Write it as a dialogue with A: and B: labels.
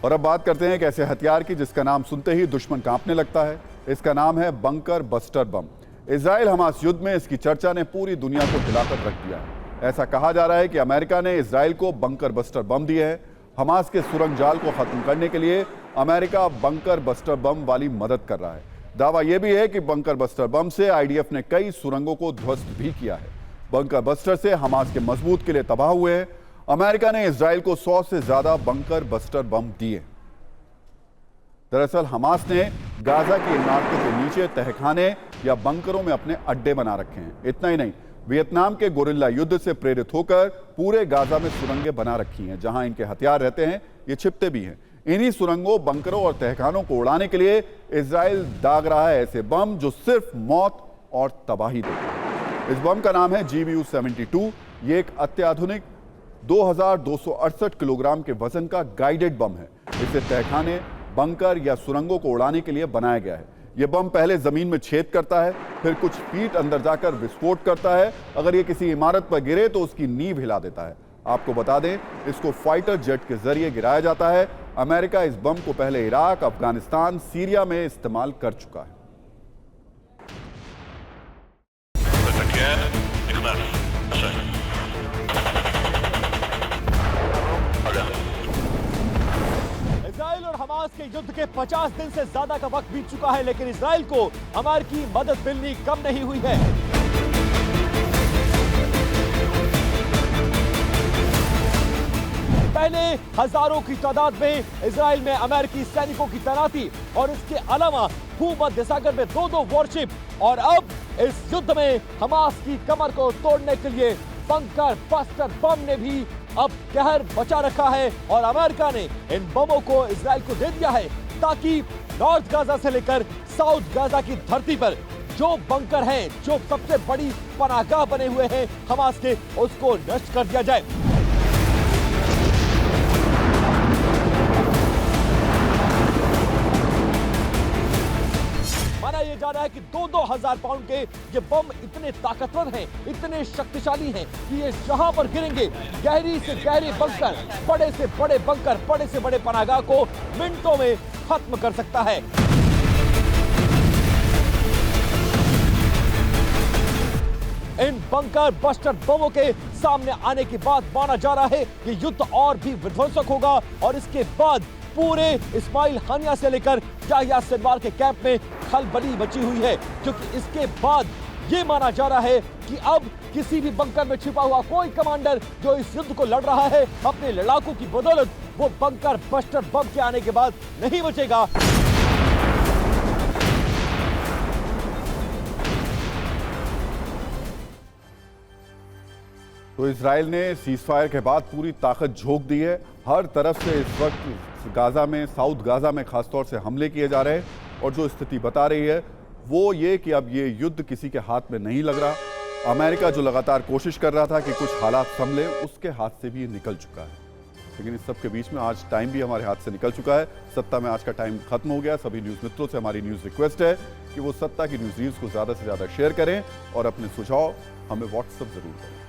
A: और अब बात करते हैं एक ऐसे हथियार की जिसका नाम सुनते ही दुश्मन कांपने लगता है। इसका नाम है bunker buster bomb. Israel Hamas युद्ध में इसकी चर्चा ने पूरी दुनिया को हिलाकर रख दिया है। ऐसा कहा जा रहा है कि अमेरिका ने इजराइल को बंकर बस्टर बम दिए हैं। हमास के सुरंग जाल को खत्म करने के लिए अमेरिका बंकर बस्टर बम वाली मदद कर रहा है। दावा यह भी है कि बंकर बस्टर बम से आईडीएफ ने कई सुरंगों को ध्वस्त भी किया है। बंकर बस्टर से हमास के मजबूत किले तबाह हुए हैं। अमेरिका ने इजराइल को 100 से ज्यादा बंकर बस्टर बम दिए। दरअसल हमास ने गाजा की इमारतों के नीचे तहखाने या बंकरों में अपने अड्डे बना रखे हैं। इतना ही नहीं, वियतनाम के गोरिल्ला युद्ध से प्रेरित होकर पूरे गाजा में सुरंगें बना रखी हैं। जहां इनके हथियार रहते हैं, ये छिपते भी हैं। इन्हीं सुरंगों, बंकरों और तहखानों को उड़ाने के लिए इजराइल दाग रहा है ऐसे बम जो सिर्फ मौत और तबाही देते हैं। इस बम का नाम है GBU-72। ये एक अत्याधुनिक 2268 किलोग्राम के वजन का गाइडेड बम है। इसे तहखाने, बंकर या सुरंगों को उड़ाने के लिए बनाया गया है। यह बम पहले जमीन में छेद करता है, फिर कुछ फीट अंदर जाकर विस्फोट करता है। अगर यह किसी इमारत पर गिरे तो उसकी नींव हिला देता है। आपको बता दें, इसको फाइटर जेट के जरिए गिराया जाता है। अमेरिका इस बम को पहले इराक, अफगानिस्तान, सीरिया में इस्तेमाल कर चुका है।
B: इजराइल और हमास के युद्ध के 50 दिन से ज्यादा का वक्त बीत चुका है, लेकिन इजराइल को अमेरिकी मदद मिलनी कम नहीं हुई है। पहले हजारों की तादाद में इजराइल में अमेरिकी सैनिकों की तैनाती और इसके अलावा भूमध्य सागर में 2-2 वॉरशिप, और अब इस युद्ध में हमास की कमर को तोड़ने के लिए बंकर बस्टर बम ने भी अब कहर बचा रखा है। और अमेरिका ने इन बमों को इजराइल को दे दिया है ताकि नॉर्थ गाजा से लेकर साउथ गाजा की धरती पर जो बंकर हैं, जो सबसे बड़ी पनाहगाह बने हुए हैं हमास के, उसको नष्ट कर दिया जाए। माना यह जा रहा है कि 2-2 हजार पाउंड के ये बम इतने ताकतवर हैं, इतने शक्तिशाली हैं कि ये जहां पर गिरेंगे, गहरी से गहरे बंकर, बड़े से बड़े बंकर, बड़े से बड़े पनाहगाह को मिनटों में खत्म कर सकता है। इन बंकर बस्टर बमों के सामने आने के बाद माना जा रहा है कि युद्ध और भी विध्वंसक होगा, और इसके बाद पूरे इस्माइल हानिया से लेकर याह्या सिनवार के कैंप में खलबली मची हुई है, क्योंकि इसके बाद यह माना जा रहा है कि अब किसी भी बंकर में छिपा हुआ कोई कमांडर जो इस युद्ध को लड़ रहा है, अपने लड़ाकों की बदौलत वो बंकर बस्टर बम के आने के बाद नहीं बचेगा।
A: तो इजराइल ने सीजफायर के बाद पूरी ताकत झोंक दी है। हर तरफ से इस वक्त गाजा में, साउथ गाजा में खासतौर से हमले किए जा रहे हैं, और जो स्थिति बता रही है वो ये कि अब ये युद्ध किसी के हाथ में नहीं लग रहा। अमेरिका जो लगातार कोशिश कर रहा था कि कुछ हालात संभले, उसके हाथ से भी ये निकल चुका है। लेकिन इस सब के बीच में आज टाइम भी हमारे हाथ से निकल चुका है। सत्ता में आज का टाइम खत्म हो गया। सभी न्यूज़ मित्रों से हमारी न्यूज़ रिक्वेस्ट है कि वो सत्ता की न्यूज़ को ज़्यादा से ज़्यादा शेयर करें और अपने सुझाव हमें व्हाट्सएप ज़रूर करें।